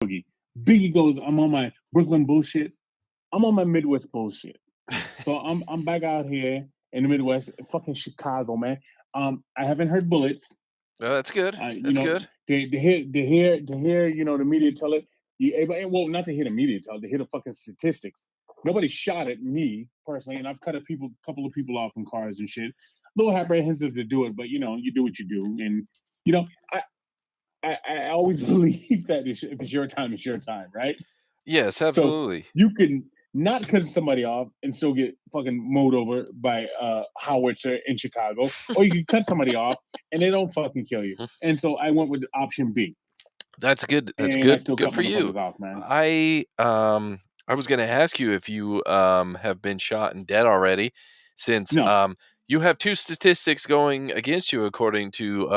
Boogie. Biggie goes, I'm on my Brooklyn bullshit. I'm on my Midwest bullshit. So I'm back out here in the Midwest, fucking Chicago, man. I haven't heard bullets. Oh, that's good. You That's know, good. to hear, the media tell it. Well, not to hear the media tell it, to hear the fucking statistics. Nobody shot at me personally, and I've cut a couple of people off in cars and shit. A little apprehensive to do it, but you do what you do, and you know, I I always believe that if it's your time, it's your time, right? Yes, So absolutely. you can not cut somebody off and still get fucking mowed over by howitzer in Chicago, or you can cut somebody off and they don't fucking kill you. And so I went with option B, That's good. That's and I good. still Good cut for you. motherfuckers off, man. I was going to ask you if you have been shot and dead already, since No, you have two statistics going against you according to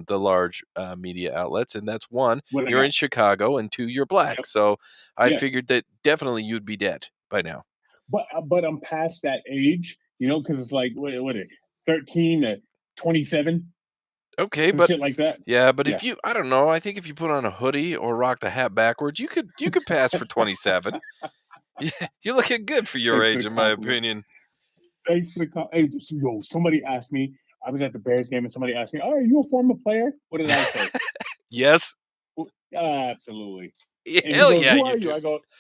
the large media outlets, and that's one, what I you're in got? Chicago, and two, you're black. Yep. So I Yes, figured that definitely you'd be dead by now. but I'm past that age, because it's like what 13 to 27, Okay, some but shit like that. yeah, but Yeah. if you, I don't know, I think if you put on a hoodie or rock the hat backwards, you could pass for 27. Yeah, you're looking good for your Thanks for age, the in my compliment. opinion. Thanks for the Hey, yo, somebody asked me. I was at the Bears game and somebody asked me, "Oh, are you a former player?" What did I say? Yes. Absolutely. Yeah, And he hell goes, yeah, "Who you are you?" do.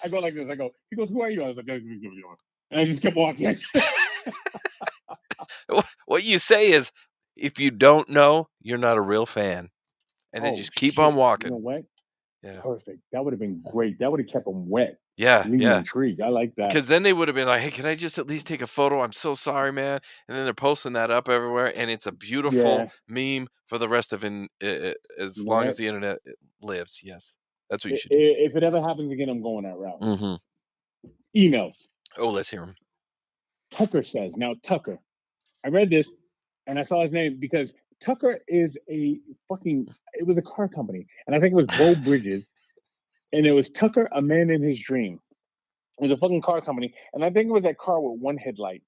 I go like this. I go. He goes, "Who are you?" I was like, and I just kept walking. What you say is, if you don't know, you're not a real fan, and then Oh just keep on shit! You know walking. what? Yeah, Perfect. That would have been great. That would have kept them wet, yeah, leave them yeah. intrigued. I like that. Because then they would have been like, "Hey, can I just at least take a photo? I'm so sorry, man." And then they're posting that up everywhere, and it's a beautiful Yeah. meme for the rest of You as know long as what? the internet lives. Yes, that's what you should do. If it ever happens again, I'm going that route. Hmm. Emails. Oh, let's hear them. Tucker says now. Tucker. I read this and I saw his name because Tucker is a fucking. It was a car company, and I think it was Bo Bridges, and it was Tucker, a man in his dream. It was a fucking car company, and I think it was that car with one headlight,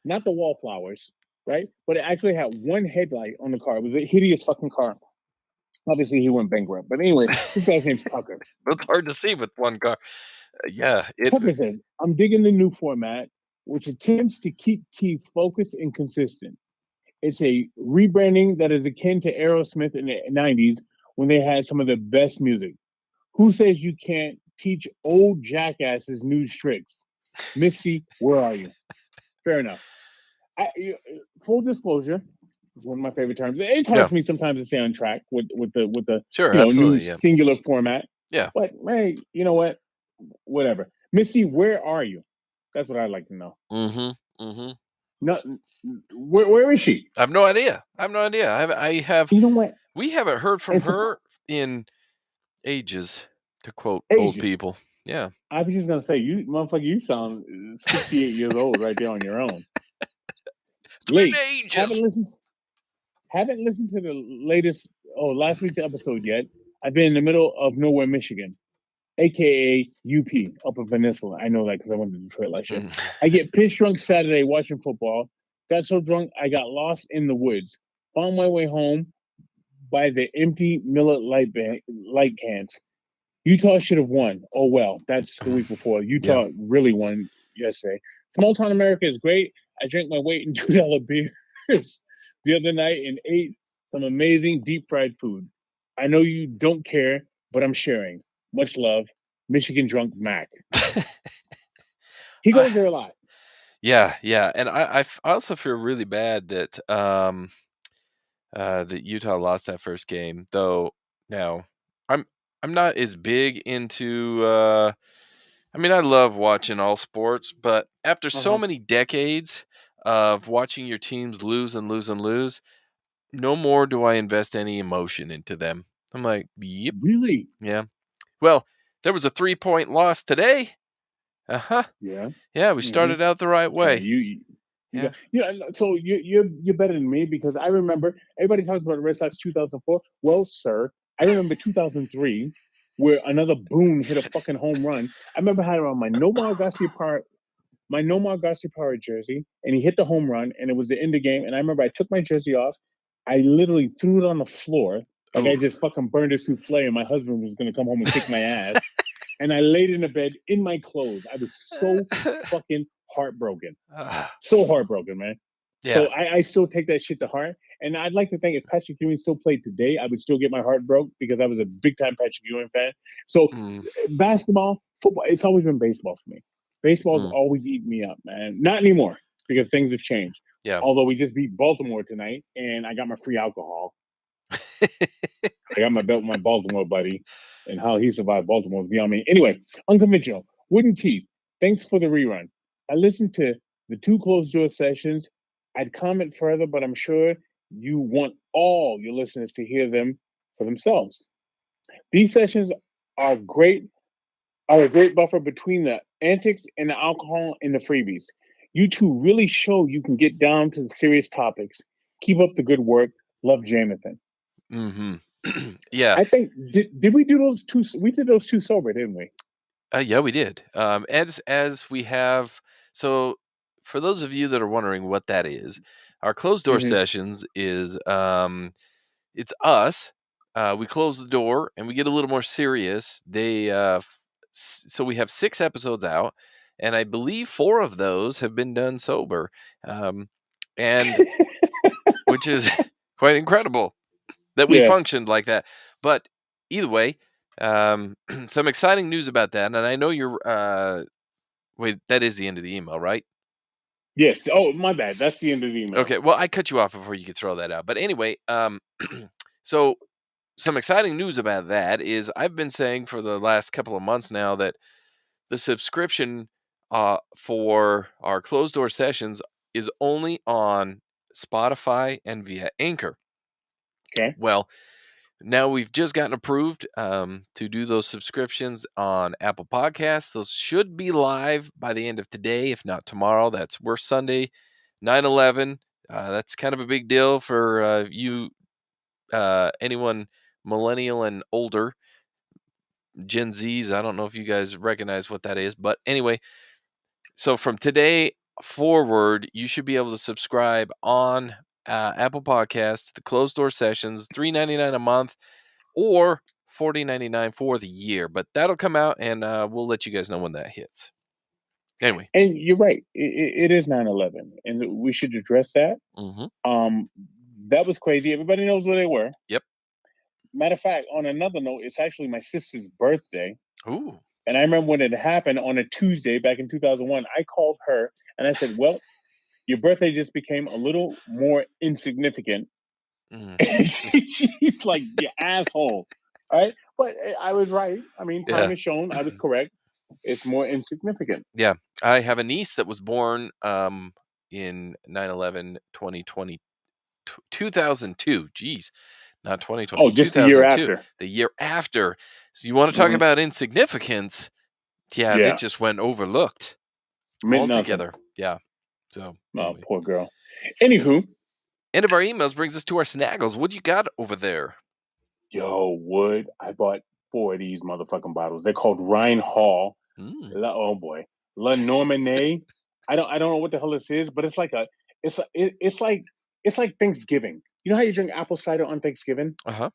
not the wallflowers, right? But it actually had one headlight on the car. It was a hideous fucking car. Obviously, he went bankrupt. But anyway, this guy's name's Tucker. It's hard to see with one car. Yeah, it. Tucker says, "I'm digging the new format, which attempts to keep Keith focused and consistent. It's a rebranding that is akin to Aerosmith in the 90s when they had some of the best music. Who says you can't teach old jackasses new tricks? Missy, where are you?" Fair enough. Full disclosure, one of my favorite terms. It's hard Yeah, for me sometimes to stay on track with the sure, new absolutely. Yeah, singular format. yeah. But hey, you know what? Whatever. Missy, where are you? That's what I'd like to know. Mm-hmm. Mm-hmm. No, where is she? I have no idea. I have no idea. I have. You know what? We haven't heard from And her in ages, to quote old ages. people. Yeah. I was just gonna say, you motherfucker, you sound 68 years old right there on your own. Twin Late. ages. Haven't listened. Haven't listened to the latest. Oh, last week's episode yet. I've been in the middle of nowhere, Michigan, aka UP, Upper Peninsula. I know that because I went to Detroit last year. Mm. I get piss drunk Saturday watching football. Got so drunk I got lost in the woods. Found my way home by the empty Miller light cans. Utah should have won. Oh well, that's the week before. Yeah. Utah really won yesterday. Small town America is great. I drank my weight in $2 beers the other night and ate some amazing deep fried food. I know you don't care, but I'm sharing. Much love, Michigan drunk Mac. He I, goes there a lot. yeah, yeah, and I also feel really bad that Utah lost that first game. Though now I'm I'm not as big into. I mean, I love watching all sports, but after so Uh-huh. many decades of watching your teams lose and lose and lose, no more do I invest any emotion into them. I'm like, yep, Really? yeah. Well, there was a 3-point loss today. Uh-huh. Yeah. Yeah, we Mm-hmm. started out the right So way. you Yeah. got So you're better than me because I remember everybody talks about the Red Sox 2004. Well, sir, I remember 2003 where another Boone hit a fucking home run. I remember I had on my Nomar Garcia Parra jersey, and he hit the home run, and it was the end of the game. And I remember I took my jersey off. I literally threw it on the floor Like Ooh. I just fucking burned a souffle, and my husband was gonna come home and kick my ass. And I laid in the bed in my clothes. I was so fucking heartbroken. Ah, So heartbroken, man. yeah. So I still take that shit to heart. And I'd like to think if Patrick Ewing still played today, I would still get my heart broke because I was a big time Patrick Ewing fan. So Mm, basketball, football, it's always been baseball for me. Baseball's mm, always eaten me up, man. Not anymore because things have changed. yeah. Although we just beat Baltimore tonight and I got my free alcohol. I got my belt with my Baltimore buddy, and how he survived Baltimore is beyond me. Anyway, unconventional. Wooden Keith, thanks for the rerun. I listened to the two closed door sessions. I'd comment further, but I'm sure you want all your listeners to hear them for themselves. These sessions are great, are a great buffer between the antics and the alcohol and the freebies. You two really show you can get down to the serious topics. Keep up the good work. Love, Jamathan. Mm-hmm. Yeah. I think did we do those two? We did those two sober, didn't we? Yeah, we did. As we have, so for those of you that are wondering what that is, our closed door Hmm. sessions is it's us. We close the door and we get a little more serious. So we have 6 episodes out, and I believe 4 of those have been done sober, um, and which is quite incredible that we Yes, functioned like that. But either way, some exciting news about that, and I know you're. Wait, that is the end of the email, right? yes. Oh, my bad. That's the end of the emails. Okay, well, I cut you off before you could throw that out. But anyway, so some exciting news about that is I've been saying for the last couple of months now that the subscription for our closed door sessions is only on Spotify and via Anchor. Okay. Well, now we've just gotten approved to do those subscriptions on Apple Podcasts. Those should be live by the end of today, if not tomorrow. We're Sunday, 9/11. That's kind of a big deal for you, anyone millennial and older, Gen Zs. I don't know if you guys recognize what that is, but anyway, so from today forward, you should be able to subscribe on Apple Podcasts, the closed door sessions, $3.99 a month or $40.99 for the year. But that'll come out, and we'll let you guys know when that hits. Anyway. And you're right. It is 9/11, and we should address that. Hmm. Um, that was crazy. Everybody knows where they were. Yep. Matter of fact, on another note, it's actually my sister's birthday. Ooh. And I remember when it happened on a Tuesday back in 2001, I called her and I said, well, your birthday just became a little more insignificant. Mm. She's like, you asshole. Right. But I was right. I mean, time Yeah. has shown I was correct. It's more insignificant. Yeah. I have a niece that was born in 9/11 2020, 2002. Geez, not 2020, Oh, just a year 2002, after. the year after. So you want to talk Hmm. about insignificance? Yeah, that Yeah. just went overlooked Meant nothing. altogether. Yeah. So Oh, anyway, poor girl. Anywho, end of our emails brings us to our snaggles. What do you got over there? yo, Wood, I bought 4 of these motherfucking bottles. They're called Rhine Hall. Mm. Oh boy, La Normandie. I don't know what the hell this is, but it's like it's like Thanksgiving. You know how you drink apple cider on Thanksgiving? Uh-huh.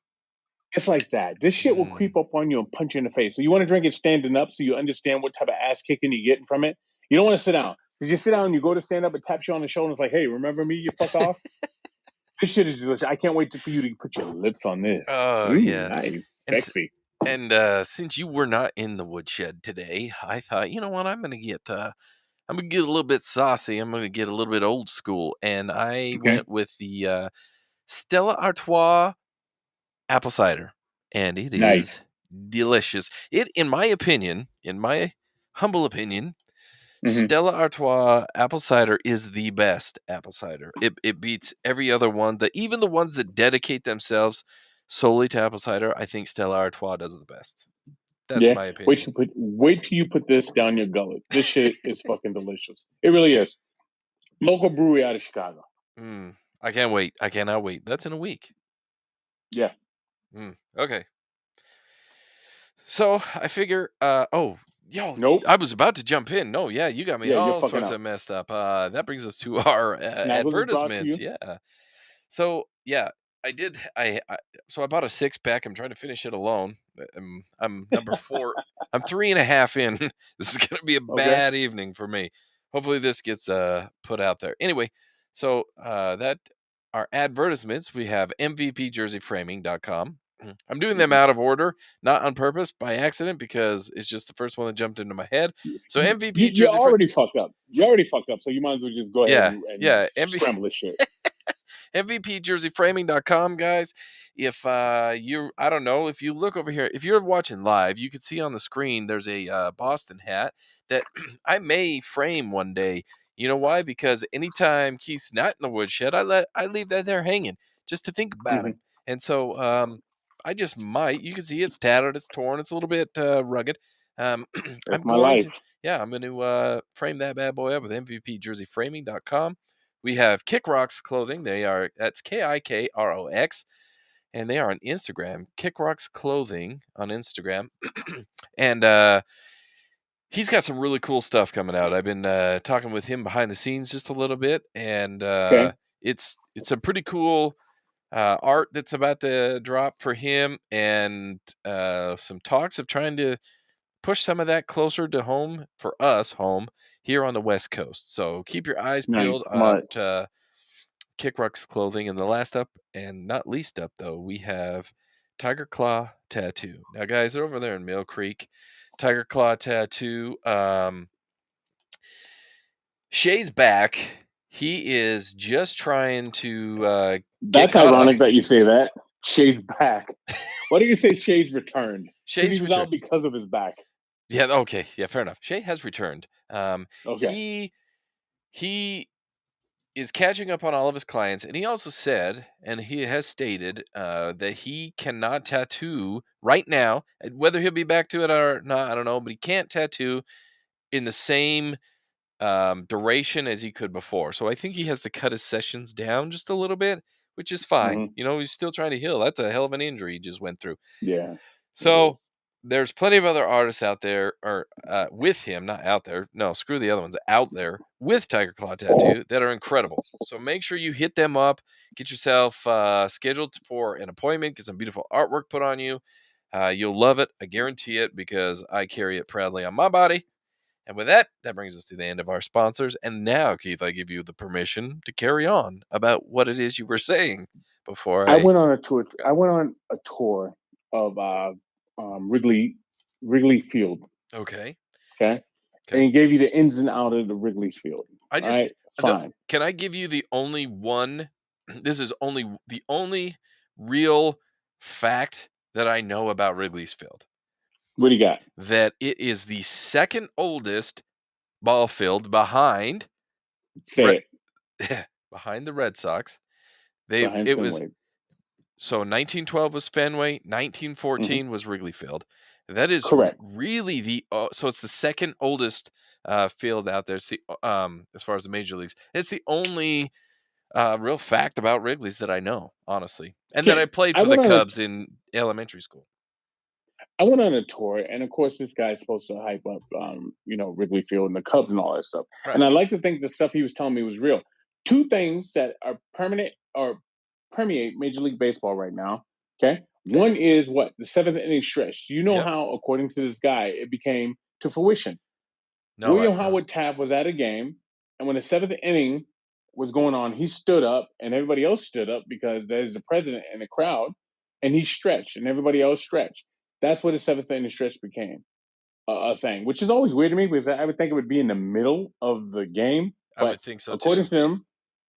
It's like that. This shit will Mm. creep up on you and punch you in the face. So you want to drink it standing up so you understand what type of ass kicking you're getting from it. You don't want to sit down. You just sit down and you go to stand up, it taps you on the shoulder and it's like, hey, remember me, you fuck off? This shit is delicious. I can't wait for you to put your lips on this. Oh Ooh, yeah. nice. And Sexy. since you were not in the woodshed today, I thought, you know what, I'm gonna get a little bit saucy. I'm gonna get a little bit old school, and I Okay. went with the Stella Artois apple cider, and it is Nice. delicious. In my opinion, in my humble opinion, Hmm. Stella Artois apple cider is the best apple cider. It beats every other one. Even the ones that dedicate themselves solely to apple cider, I think Stella Artois does it the best. That's Yeah. my opinion. Wait till you put this down your gullet. This shit is fucking delicious. It really is. Local brewery out of Chicago. Mm, I can't wait. I cannot wait. That's in a week. Yeah. Okay. So I figure, yo, Nope. I was about to jump in. No, yeah, you got me Yeah, you're all fucking sorts out. of messed up. That brings us to our Snaggles is brought to advertisements. you. Yeah. So yeah, I did. So I bought a 6-pack. I'm trying to finish it alone. I'm number 4. I'm 3.5 in. This is gonna be a Okay. bad evening for me. Hopefully this gets put out there. Anyway, so that our advertisements, we have mvpjerseyframing.com. I'm doing them Mhm. out of order, not on purpose, by accident, because it's just the first one that jumped into my head. So MVP You Jersey already fucked up. You already fucked up. So you might as well just go ahead Yeah, and yeah, scramble this shit. MVPjerseyframing.com, guys. If I don't know, if you look over here, if you're watching live, you can see on the screen there's a Boston hat that I may frame one day. You know why? Because anytime Keith's not in the woodshed, I leave that there hanging just to think about Hmm. him. And so I just might. You can see it's tattered, it's torn, it's a little bit rugged. Um, That's I'm my going to life. I'm going to frame that bad boy up with MVPjerseyframing.com. We have Kick Rocks clothing. That's KIKROX, and they are on Instagram. Kick Rocks clothing on Instagram, and he's got some really cool stuff coming out. I've been talking with him behind the scenes just a little bit, and Okay. it's some pretty cool art that's about to drop for him, and some talks of trying to push some of that closer to home for us, home here on the West Coast. So keep your eyes peeled Nice. Smart. at Kick Rocks clothing. And the last up and not least up, though, we have Tiger Claw Tattoo. Now, guys, they're over there in Mill Creek. Tiger Claw Tattoo. Shay's back. He is just trying to get That's caught up. ironic that you say that. Shay's back. Why do you say Shay's returned? Because he Shay's was returned. out because of his back. Yeah, okay. Yeah, fair enough. Shay has returned. Okay. He is catching up on all of his clients, and he also said, and he has stated, that he cannot tattoo right now. Whether he'll be back to it or not, I don't know, but he can't tattoo in the same duration as he could before. So I think he has to cut his sessions down just a little bit, which is fine. Hmm. He's still trying to heal. That's a hell of an injury he just went through. Yeah, it is. So there's plenty of other artists out there, or with him, not out there. No, screw the other ones, out there with Tiger Claw Tattoo that are incredible. So make sure you hit them up, get yourself scheduled for an appointment, get some beautiful artwork put on you. You'll love it. I guarantee it, because I carry it proudly on my body. And with that, that brings us to the end of our sponsors. And now, Keith, I give you the permission to carry on about what it is you were saying before I I went on a tour. forgot. I went on a tour of Wrigley Field. Okay. Okay, and Okay. he gave you the ins and out of the Wrigley Field. I All right, just fine. can I give you the only one? This is only the only real fact that I know about Wrigley's Field, What do you got? that it is the second oldest ball field behind Say Bre- it behind the Red Sox. They behind it was Fenway. So 1912 was Fenway, Hmm. 1914 was Wrigley Field. That is Correct. really so it's the second oldest field out there. It's as far as the major leagues, it's the only real fact about Wrigley's that I know, honestly, and that I Okay, played I for the went on a Cubs in elementary school. I went on a tour, and of course, this guy's supposed to hype up, Wrigley Field and the Cubs and all that stuff. Right. And I like to think the stuff he was telling me was real. Two things that are permanent or permeate Major League Baseball right now. Okay, Okay. one is what the seventh inning stretch. Do you know Yep. how, according to this guy, it became to fruition? No. William No. Howard Taft was at a game, and when the seventh inning was going on, he stood up, and everybody else stood up because there's the president in the crowd, and he stretched, and everybody else stretched. That's what the seventh inning stretch became a thing, which is always weird to me because I would think it would be in the middle of the game, I but would think so according too. to them,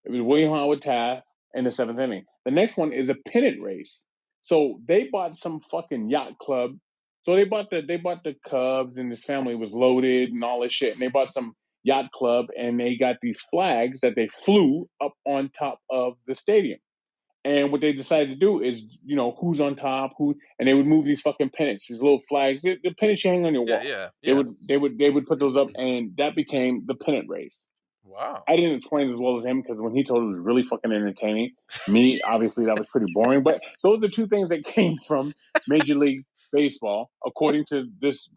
it was William Howard Taft in the seventh inning. The next one is a pennant race. So they bought some fucking yacht club. So they bought the Cubs, and his family was loaded and all this shit. And they bought some yacht club, and they got these flags that they flew up on top of the stadium. And what they decided to do is, who's on top, and they would move these fucking pennants, these little flags, the pennants you hang on your Yeah. wall. Yeah. They Yeah. would they would they would put those up, and that became the pennant race. Wow. I didn't explain it as well as him because when he told it, it was really fucking entertaining. Me, obviously, that was pretty boring. But those are two things that came from Major League Baseball, according to this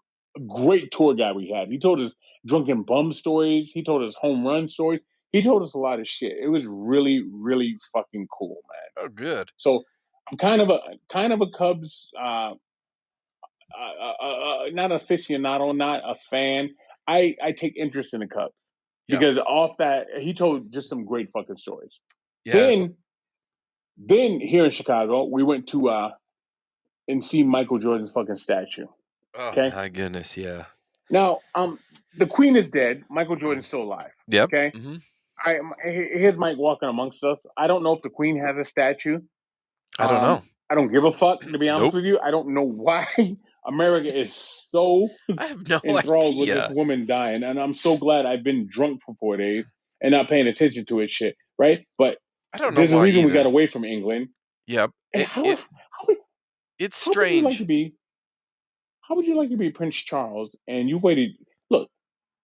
great tour guide we had. He told us drunken bum stories. He told us home run stories. He told us a lot of shit. It was really, really fucking cool, man. Oh, good. So I'm kind of a Cubs, not aficionado, not a fan. I take interest in the Cubs Yeah. because off that he told just some great fucking stories. Yeah. Then here in Chicago, we went to and see Michael Jordan's fucking statue. Oh Okay. my goodness. Yeah. Now, the Queen is dead. Michael Jordan's still alive. Yep. Okay. Hmm. Here's Mike walking amongst us. I don't know if the Queen has a statue. I don't know. I don't give a fuck, to be honest Nope. with you. I don't know why America is so I have no enthralled with this idea. woman dying, and I'm so glad I've been drunk for 4 days and not paying attention to it shit, right? But I don't know there's a why reason we either. got away from England. Yep. And It's how would you like to strange. be? How would you like to be Prince Charles? And you waited. Look,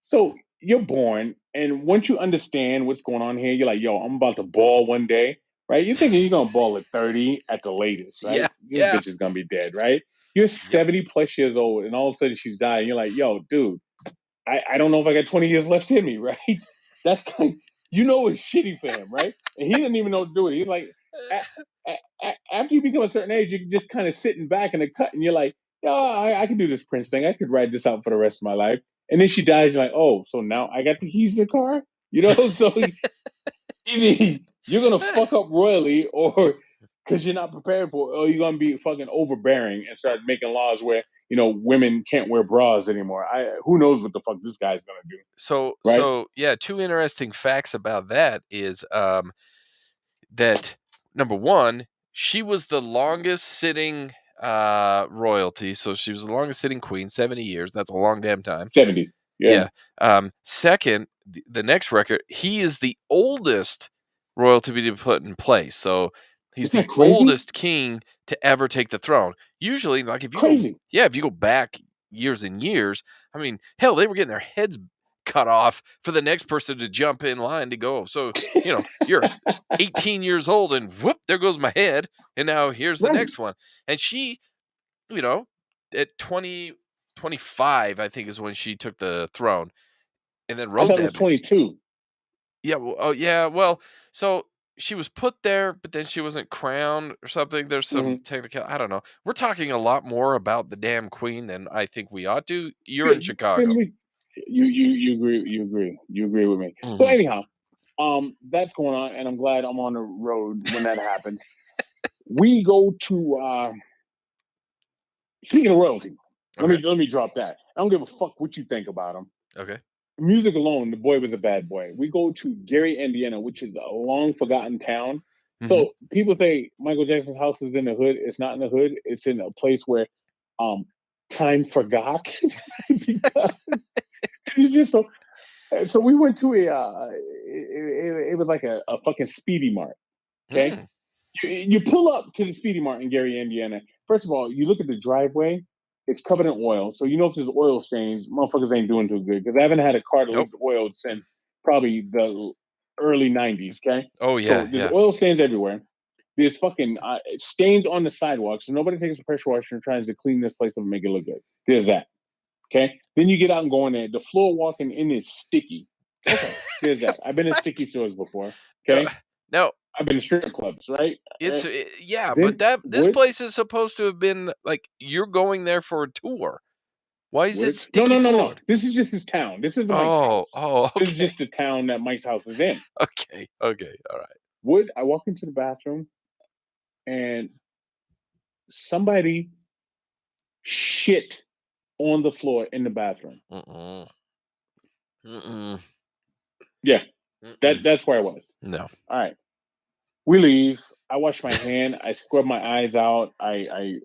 so you're born, and once you understand what's going on here, you're like, yo, I'm about to ball one day, right? You're thinking you're gonna ball at 30 at the latest, Yeah. right? This Yeah. bitch is gonna be dead, right? You're Yep. 70 plus years old, and all of a sudden she's dying. You're like, yo, dude, I don't know if I got 20 years left in me, right? That's kind it's shitty for him, right? And he didn't even know to do it. He's like, after you become a certain age, you're just kind of sitting back in the cut, and you're like, yeah, I can do this Prince thing. I could ride this out for the rest of my life. And then she dies. You're like, oh, so now I got the keys to the car, So either you're gonna fuck up royally, or because you're not prepared for it, or you're gonna be fucking overbearing and start making laws where women can't wear bras anymore. Who knows what the fuck this guy's gonna do, right? So yeah, two interesting facts about that is that number one, she was the longest sitting royalty. So she was the longest sitting queen, 70 years. That's a long damn time. 70, yeah. Yeah. Second, the next record, he is the oldest royal to be put in place. So he's Isn't the that crazy? oldest king to ever take the throne. Usually, like Crazy. if you go back years and years, I mean, hell, they were getting their heads cut off for the next person to jump in line to go. So, you're 18 years old and whoop, there goes my head. And now here's the Right. next one. And she, you know, at 25, I think is when she took the throne and then I rode thought it that was bitch. 22. Yeah, well, oh yeah, well, so she was put there, but then she wasn't crowned or something. There's some Mm-hmm. technical, I don't know. We're talking a lot more about the damn queen than I think we ought to. You're in Chicago. You agree with me. So Mhm. anyhow, that's going on, and I'm glad I'm on the road when that happens. We go to speaking of royalty. Okay. Let me drop that. I don't give a fuck what you think about him. Okay. Music alone, the boy was a bad boy. We go to Gary, Indiana, which is a long forgotten town. Mhm. So people say Michael Jackson's house is in the hood. It's not in the hood. It's in a place where um time forgot because it's just so. So we went to it was like a fucking Speedy Mart. Okay, Mm. you pull up to the Speedy Mart in Gary, Indiana. First of all, you look at the driveway; it's covered in oil. So you know if there's oil stains, motherfuckers ain't doing too good. Because I haven't had a car that Nope. leaked oil since probably the early '90s. Okay, Oh so yeah, there's yeah. oil stains everywhere. There's fucking stains on the sidewalk. So nobody takes a pressure washer and tries to clean this place up and make it look good. There's that. Okay, then you get out and go in there. The floor walking in is sticky. Okay, there's that. I've been in What? sticky stores before. Uh, Okay, Now, I've been in strip clubs, right? yeah, but Then this wood, place is supposed to have been like you're going there for a tour. Why is it wood. No, sticky no, no, no. floored? This is just his town. This isn't Mike's Oh, house. oh, This is okay. just the town that Mike's house is in. Okay. Okay. All right. Wood. I walk into the bathroom and somebody shit on the floor in the bathroom. Mm-mm. Mm-mm. Yeah, Mm-mm. that's where I was. No. All right. We leave. I wash my hand. I scrub my eyes out. I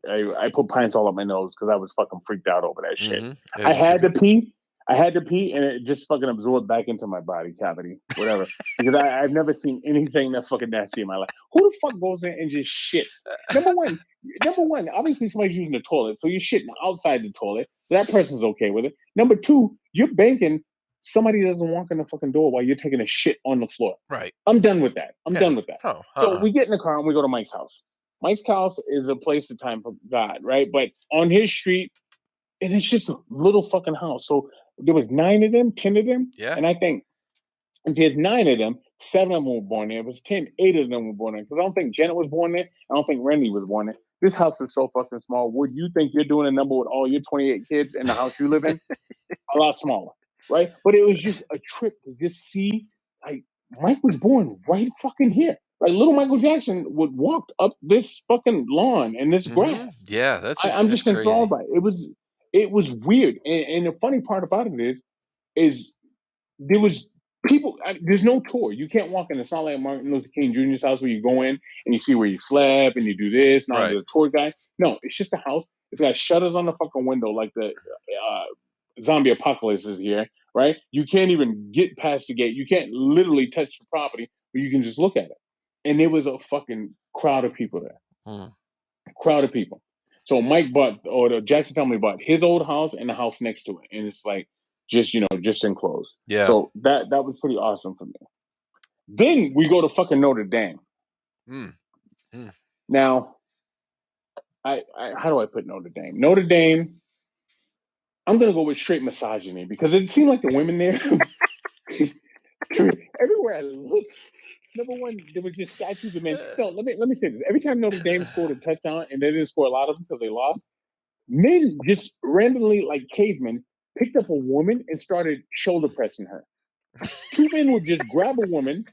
put pines all up my nose because I was fucking freaked out over that shit. Mhm. I As you should had be. to pee. I had to pee, and it just fucking absorbed back into my body cavity, whatever. Because I've never seen anything that fucking nasty in my life. Who the fuck goes in and just shits? Number one, obviously somebody's using the toilet, so you're shitting outside the toilet. So that person's okay with it. Number two, you're banking somebody doesn't walk in the fucking door while you're taking a shit on the floor. Right. I'm done with that. I'm Yeah. done with that. Oh, So we get in the car and we go to Mike's house. Mike's house is a place of time for God, right? But on his street, and it's just a little fucking house. So there was 9 of them, 10 of them, Yeah. and I think And there's 9 of them. 7 of them were born there. It was 10. 8 of them were born there. Because I don't think Janet was born there. I don't think Randy was born there. This house is so fucking small. Would you think you're doing a number with all your 28 kids in the house you live in? A lot smaller, right? But it was just a trip to just see, like, Mike was born right fucking here. Like, little Michael Jackson would walk up this fucking lawn and this grass. Yeah, I'm that's just enthralled crazy. by it. It was weird. And the funny part about it is there was people. There's no tour. You can't walk in. It's not like Martin Luther King Jr.'s house where you go in and you see where you slept and you do this. Now Right. there's a tour guy. No, it's just a house. It's got shutters on the fucking window, like the zombie apocalypse is here. Right? You can't even get past the gate. You can't literally touch the property, but you can just look at it. And there was a fucking crowd of people there. Hmm. Crowd of people. So Mike bought, or the Jackson family bought his old house and the house next to it, and it's like just enclosed. Yeah. So that was pretty awesome for me. Then we go to fucking Notre Dame. Now, I how do I put Notre Dame? Notre Dame. I'm gonna go with straight misogyny because it seemed like the women there. Everywhere I looked, number one, there was just statues of men. No, let me say this. Every time Notre Dame scored a touchdown, and they didn't score a lot of them because they lost, men just randomly, like cavemen, picked up a woman and started shoulder pressing her. 2 men would just grab a woman,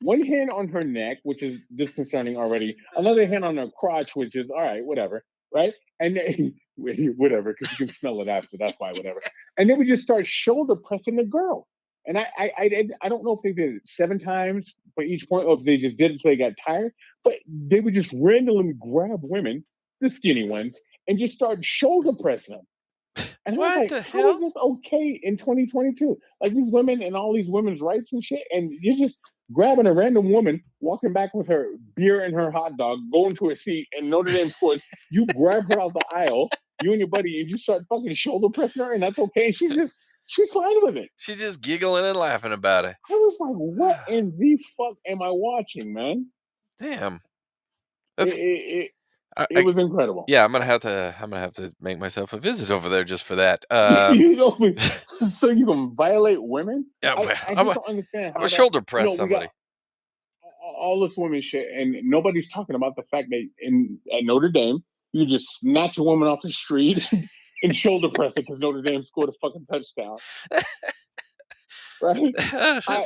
one hand on her neck, which is disconcerting already, another hand on her crotch, which is all right, whatever, right? And then, whatever, because you can smell it after. That's why, whatever. And then we just start shoulder pressing the girl. And I don't know if they did it 7 times for each point, or if they just did it so they got tired. But they would just randomly grab women, the skinny ones, and just start shoulder pressing them. And I was What like, the how is hell? this okay in 2022? Like these women and all these women's rights and shit, and you're just grabbing a random woman, walking back with her beer and her hot dog, going to a seat, and Notre Dame scores. You grab her out the aisle, you and your buddy, and you start fucking shoulder pressing her, and that's okay. And she's fine with it. She's just giggling and laughing about it. I was like, what in the fuck am I watching, man? Damn. It That's it, I, it I was incredible. yeah, I'm gonna have to make myself a visit over there just for that. You know, so you can violate women. Yeah, I I'm just a don't understand I'm how a that. shoulder press We got somebody. all this women shit, and nobody's talking about the fact that at Notre Dame, you just snatch a woman off the street and shoulder press it because Notre Dame scored a fucking touchdown, right? I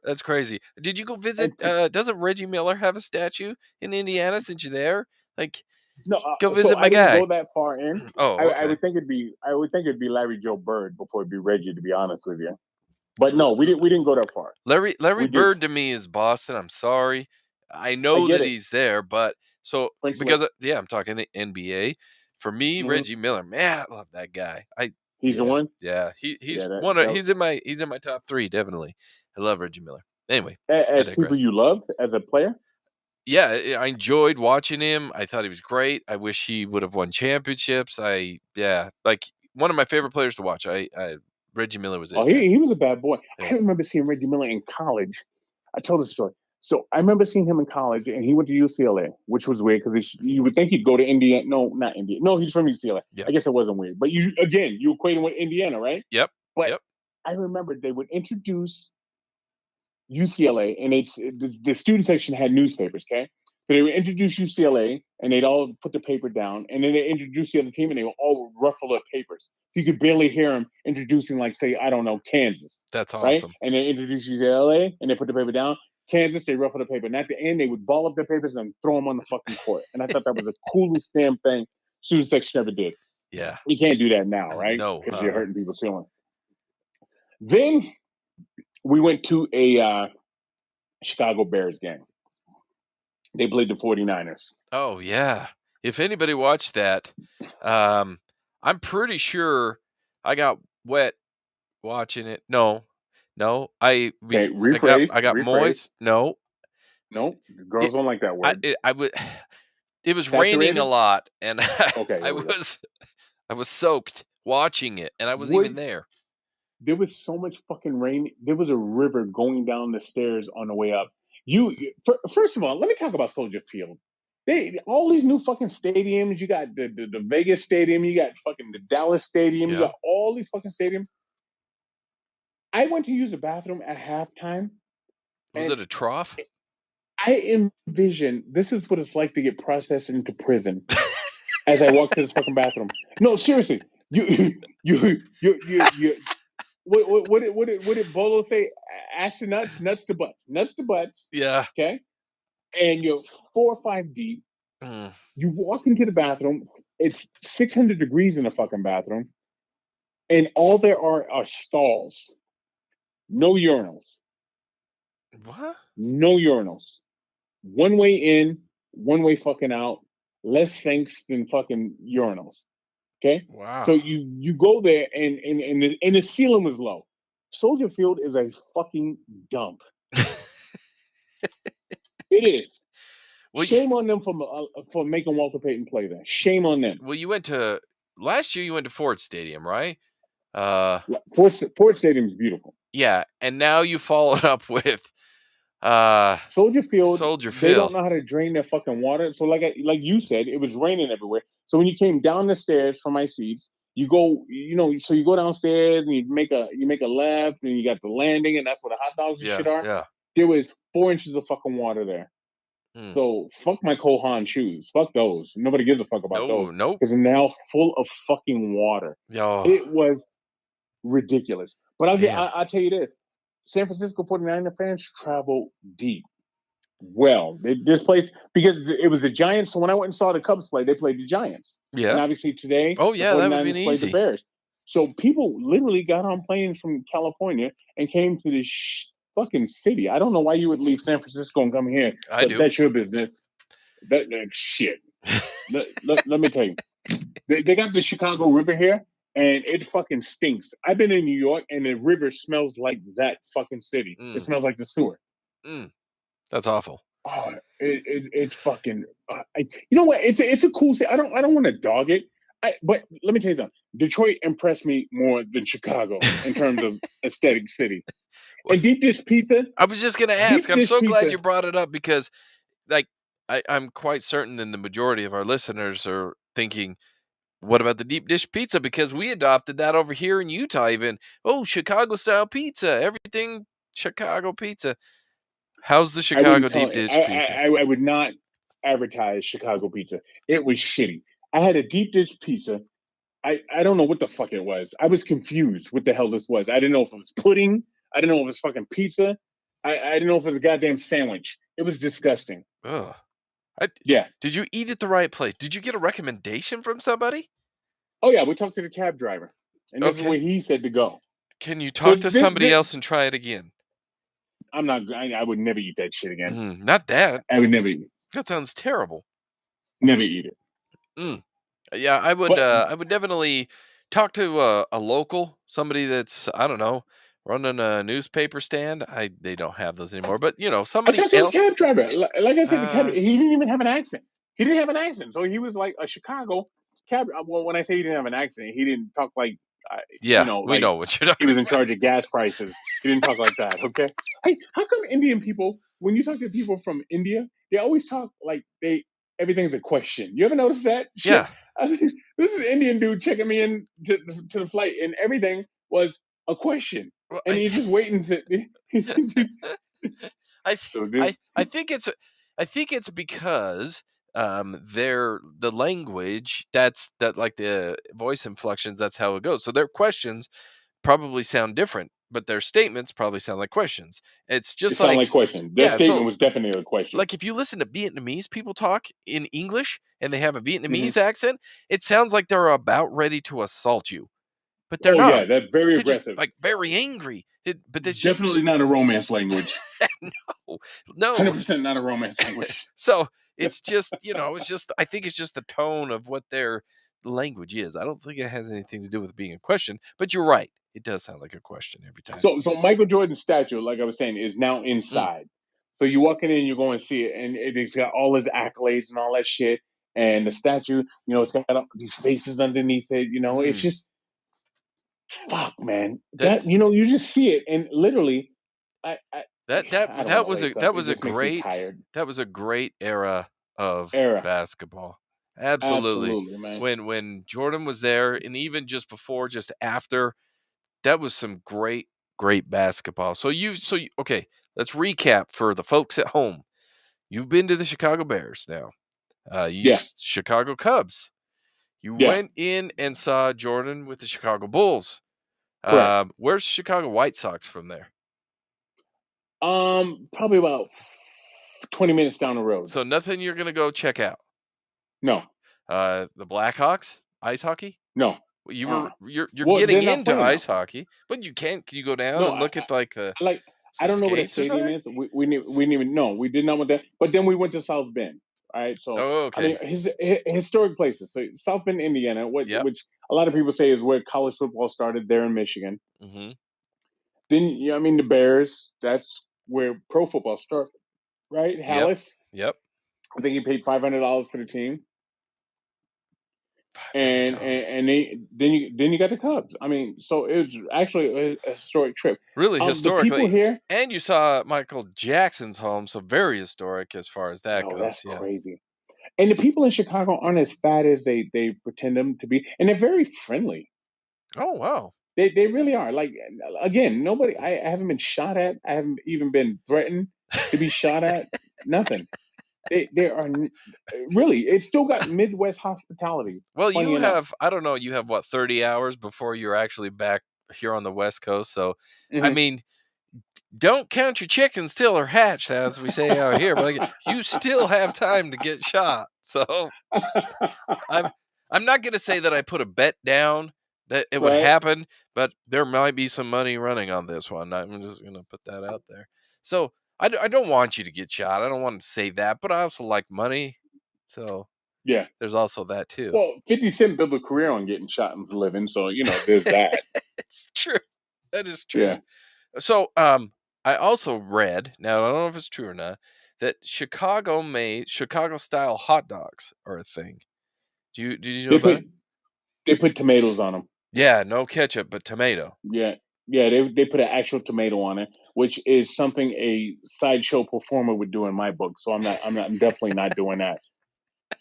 That's crazy. Did you go visit? and t- Doesn't Reggie Miller have a statue in Indiana? Since you're there, like, no, go so visit I my didn't guy. go that far in. Oh, I okay. would think it'd be Larry Joe Bird before it'd be Reggie, to be honest with you. But L- no, we didn't go that far. Larry We Bird to just me is Boston. I'm sorry. I I know get that it. he's there, but so French Lick. because yeah, I'm talking the NBA. For me, Hmm. Reggie Miller, man, I love that guy. He's the one. Yeah. Yeah, He's in my top 3 definitely. I love Reggie Miller. Anyway, I as people digress. you loved as a player. Yeah, I enjoyed watching him. I thought he was great. I wish he would have won championships. Like one of my favorite players to watch. I Reggie Miller was Oh, it, man. he was a bad boy. I Yeah. remember seeing Reggie Miller in college. I told the story. So I remember seeing him in college, and he went to UCLA, which was weird because you would think he'd go to Indiana. No, not Indiana. No, he's from UCLA. Yeah. I guess it wasn't weird. But you equate him with Indiana, right? Yep. But Yep. I remember they would introduce UCLA, and the student section had newspapers. Okay, so they would introduce UCLA, and they'd all put the paper down, and then they introduce the other team, and they would all ruffle their papers, so you could barely hear them introducing, like, say, I don't know, Kansas, That's right? awesome. And they introduce UCLA, and they put the paper down. Kansas, they ruffle the paper, and at the end, they would ball up their papers and throw them on the fucking court. And I thought that was the coolest damn thing student section ever did. Yeah. You can't do that now, right? No. Because you're hurting people's feelings. Then we went to a Chicago Bears game. They played the 49ers. Oh yeah. If anybody watched that, I'm pretty sure I got wet watching it. No, Okay, rephrase, I got rephrase. moist. No, No, it, girls don't like that word. I would. It was raining a Saturated? lot, and Okay, I here we go. was soaked watching it, and I wasn't even Would there. There was so much fucking rain. There was a river going down the stairs on the way up. First of all, let me talk about Soldier Field. They all these new fucking stadiums. You got the Vegas stadium. You got fucking the Dallas stadium. You Yeah. got all these fucking stadiums. I went to use the bathroom at halftime, Was and it a trough? I envision this is what it's like to get processed into prison as I walk to this fucking bathroom. No, seriously, you. What did Bolo say? Ass to nuts to butts, nuts to butts. Yeah. Okay, and you're 4 or 5 deep. Mm. You walk into the bathroom. It's 600 degrees in the fucking bathroom, and all there are stalls. No urinals. What? No urinals. One way in, one way fucking out. Less sinks than fucking urinals. Okay, so Wow. you go there and the ceiling was low. Soldier Field is a fucking dump. It is. Well, Shame on them for making Walter Payton play there. Shame on them. you went to last year. You went to Ford Stadium, right? Uh, Ford Stadium is beautiful. yeah, and now you followed up with uh Soldier Field, Soldier they don't Field. know how to drain their fucking water. So like you said, it was raining everywhere. So when you came down the stairs from my seats, you go, so you go downstairs and you make a left and you got the landing and that's where the hot dogs and Yeah, shit are. yeah. There was 4 inches of fucking water there. Mm. So fuck my Kohan shoes. Fuck those. Nobody gives a fuck about No, those nope. because they're now full of fucking water. Oh, It was ridiculous. But damn. I'll tell you this: San Francisco 49er fans travel deep. Well, this place because it was the Giants. So when I went and saw the Cubs play, they played the Giants, and Yeah. obviously today Oh, the yeah, that would have been 49ers played the easy. Bears. So people literally got on planes from California and came to this fucking city. I don't know why you would leave San Francisco and come here, I but do. that's your business. That shit. Let me tell you, they got the Chicago River here, and it fucking stinks. I've been in New York, and the river smells like that fucking city. It Mm, smells like the sewer. mm. That's awful. Oh, it's fucking. You know what? It's a cool city. I don't want to dog it. But let me tell you something. Detroit impressed me more than Chicago in terms of aesthetic city. Well, And deep dish pizza, I was just gonna ask. deep I'm dish so glad pizza. you brought it up because, like, I'm quite certain that the majority of our listeners are thinking, "What about the deep dish pizza?" Because we adopted that over here in Utah. Even Chicago style pizza, everything Chicago pizza. How's the I wouldn't Chicago tell. deep dish pizza? I would not advertise Chicago pizza. It was shitty. I had a deep dish pizza. I don't know what the fuck it was. I was confused what the hell this was. I didn't know if it was pudding. I didn't know if it was fucking pizza. I didn't know if it was a goddamn sandwich. It was disgusting. Ugh. I, Yeah. did you eat at the right place? Did you get a recommendation from somebody? Oh yeah, we talked to the cab driver, and this is where Okay. he said to go. Can you talk The, to this, somebody this, else and try it again? I'm not. I would never eat that shit again. Not that. I would never eat. That sounds terrible. Never eat it. Mm. Yeah, I would. But I would definitely talk to a local, somebody that's I don't know, running a newspaper stand. They don't have those anymore, but I somebody talked to the else. cab driver. Like I said, the cab. Uh, He didn't even have an accent. He didn't have an accent. So he was like a Chicago cab. Well, when I say he didn't have an accent, he didn't talk like, yeah, we like know what you're he talking was in about. charge of gas prices. He didn't talk like that. Okay. Hey, how come Indian people, when you talk to people from India, they always talk like everything's a question. You ever notice that shit? Yeah. I mean, this is an Indian dude checking me in to the flight, and everything was a question, Well, and he's just waiting to. I th- so this, I think it's because the language that like the voice inflections, that's how it goes. So their questions probably sound different, but their statements probably sound like questions. It's it just sounded like like, a question. That yeah, statement so was definitely a question. like if you listen to Vietnamese people talk in English and they have a Hmm. Vietnamese accent, it sounds like they're about ready to assault you, but they're Oh yeah, not. that's very They're just aggressive. like very angry. But it's just Definitely not a romance language. no, 100% no. not a romance language. So it's just, it's just, I think it's just the tone of what their language is. I don't think it has anything to do with being a question, but you're right. It does sound like a question every time. So Michael Jordan's statue, like I was saying, is now Mm, inside. So you walk in and you're going to see it, and it's got all his accolades and all that shit. And the statue, it's got these faces underneath it. It's mm. just fuck, man. That That's you just see it, and literally, I I, that that I don't want that to was lace up. that It was a just makes me great tired. era of Era, basketball. Absolutely. absolutely, man. When Jordan was there and even just before, just after, that was some great great basketball. Okay, let's recap for the folks at home. You've been to the Chicago Bears now. You Yeah, Chicago Cubs. You yeah, went in and saw Jordan with the Chicago Bulls. correct. Where's Chicago White Sox from there? Probably about 20 minutes down the road. So nothing you're gonna go check out. No, The Blackhawks ice hockey. no. Well, Uh, you're well, they're getting not into playing now. ice hockey, but you can't. Can you go down No, and look at like the like I some don't know what a skates or stadium something? is. We didn't even know. We did not want that. But then we went to South Bend. All right, so Oh, I mean, okay. historic places. So South Bend, Indiana, Yep. which a lot of people say is where college football started. There in Michigan. Hmm. Then I mean, the Bears. That's where pro football started, right? Yep. Hallis. Yep. I think he paid $500 for the team, $500. and then you got the Cubs. I mean, so it was actually a historic trip. Really The people historically, here, and you saw Michael Jackson's home, so very historic as far as that yo, that's goes. Yeah. crazy. And the people in Chicago aren't as fat as they pretend them to be, and they're very friendly. Oh wow. They really are. Like again, nobody. I haven't been shot at. I haven't even been threatened to be shot at. Nothing. They are really. It's still got Midwest hospitality. Well, Funny you enough. have, I don't know, you have what, 30 hours before you're actually back here on the West Coast. So, I Hmm. mean, don't count your chickens till they're hatched, as we say out here. But like, you still have time to get shot. So, I'm I'm not gonna say that I put a bet down that it would Right? happen, but there might be some money running on this one. I'm just gonna put that out there. So I don't want you to get shot. I don't want to say that, but I also like money. So Yeah. there's also that too. Well, 50 Cent built a career on getting shot and living, so there's that. It's true. That is Yeah. true. So I also read, now I don't know if it's true or not, that Chicago style hot dogs are a thing. Did you know They about put it? they put tomatoes on them. Yeah, no ketchup, but tomato. Yeah. Yeah, they put an actual tomato on it, which is something a sideshow performer would do in my book. So I'm definitely not doing that.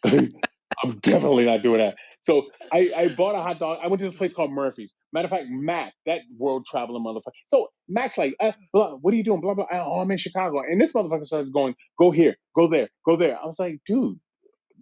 I'm definitely not doing that. So I bought a hot dog. I went to this place called Murphy's. Matter of fact, Mac, that world traveling motherfucker. So Mac's like, blah, what are you doing? Blah blah. Oh, I'm in Chicago, and this motherfucker starts going, go here, go there, go there. I was like, dude,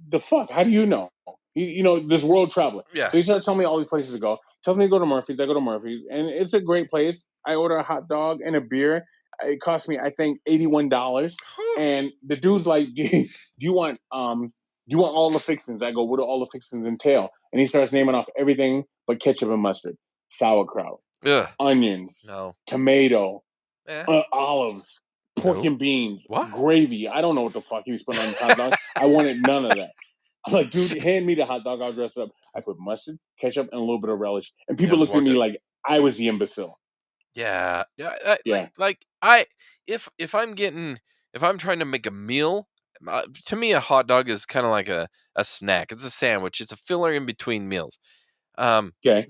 the fuck? How do you know? This world traveler. Yeah. So he started telling me all these places to go. Tells me to go to Murphy's. I go to Murphy's, and it's a great place. I order a hot dog and a beer. It cost me, I think, $81. Whew. And the dude's like, do you want all the fixings? I go, what do all the fixings entail? And he starts naming off everything but ketchup and mustard, sauerkraut, Ugh. onions, No. tomato, Eh. olives, pork No. and beans, What? gravy. I don't know what the fuck he was putting on this hot dog. I wanted none of that. I'm like, dude, hand me the hot dog. I'll dress it up. I put mustard, ketchup, and a little bit of relish. And You people don't looked at want me it. like I was the imbecile. Yeah. Yeah. Yeah. If I'm getting, if I'm trying to make a meal, to me a hot dog is kind of like a snack. It's a sandwich. It's a filler in between meals. Um, Okay.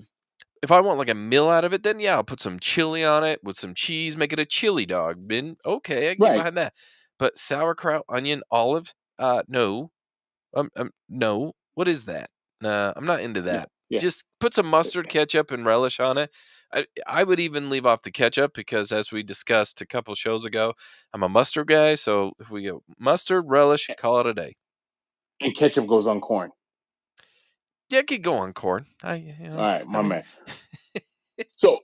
if I want like a meal out of it, then yeah, I'll put some chili on it with some cheese, make it a chili dog. Then okay, I can get Right. behind that. But sauerkraut, onion, olive, no, no. What is that? Nah, I'm not into Yeah. that. Yeah. Just put some mustard, ketchup, and relish on it. I would even leave off the ketchup because, as we discussed a couple shows ago, I'm a mustard guy. So if we go mustard, relish, call it a day. And ketchup goes on corn. Yeah, it could go on corn. All right, I my mean, man. So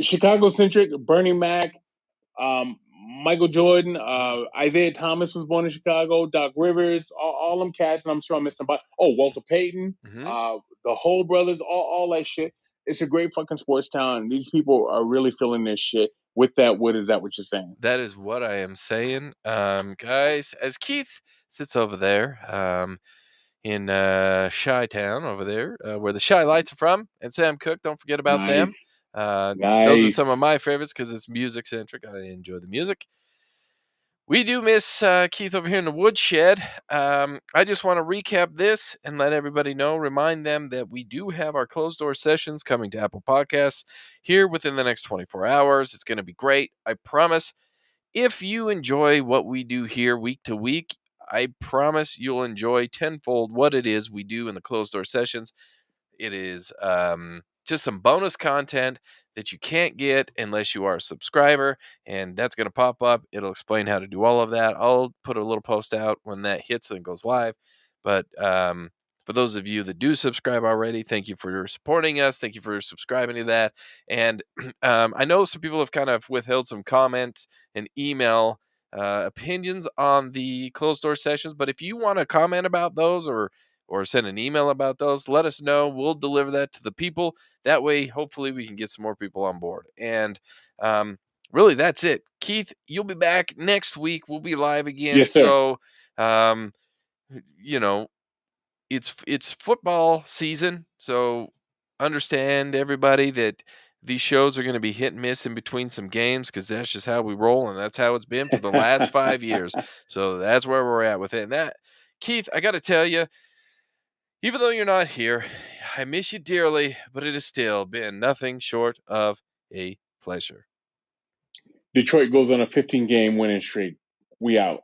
Chicago centric, Bernie Mac, Michael Jordan, mhm, Isaiah Thomas was born in Chicago, Doc Rivers, all them cats, and I'm sure I'm missing somebody. Oh, Walter Payton, mhm. the Whole brothers, all that shit. It's a great fucking sports town. These people are really feeling this shit. With that, what is that? What you're saying? That is what I am saying, guys. As Keith sits over there, in Chi Town over there, where the Shy Lights are from, and Sam Cooke. Don't forget about them. Nice, Those are some of nice. my favorites because it's music centric. I enjoy the music. We do miss Keith over here in the woodshed. I just want to recap this and let everybody know, remind them that we do have our closed door sessions coming to Apple Podcasts here within the next 24 hours. It's going to be great. I promise. If you enjoy what we do here week to week, I promise you'll enjoy tenfold what it is we do in the closed door sessions. It is just some bonus content that you can't get unless you are a subscriber, and that's going to pop up. It'll explain how to do all of that. I'll put a little post out when that hits and goes live. But for those of you that do subscribe already, thank you for supporting us. Thank you for subscribing to that. And I know some people have kind of withheld some comments and email opinions on the closed door sessions. But if you want to comment about those or send an email about those, let us know. We'll deliver that to the people. That way, hopefully, we can get some more people on board. And really, that's it. Keith, you'll be back next week. We'll be live again. Yes, sir. So, you know, it's football season. So understand, everybody, that these shows are going to be hit and miss in between some games because that's just how we roll, and that's how it's been for the last 5 years. So that's where we're at with it. And that, Keith, I got to tell you, even though you're not here, I miss you dearly, but it has still been nothing short of a pleasure. Detroit goes on a 15-game winning streak. We out.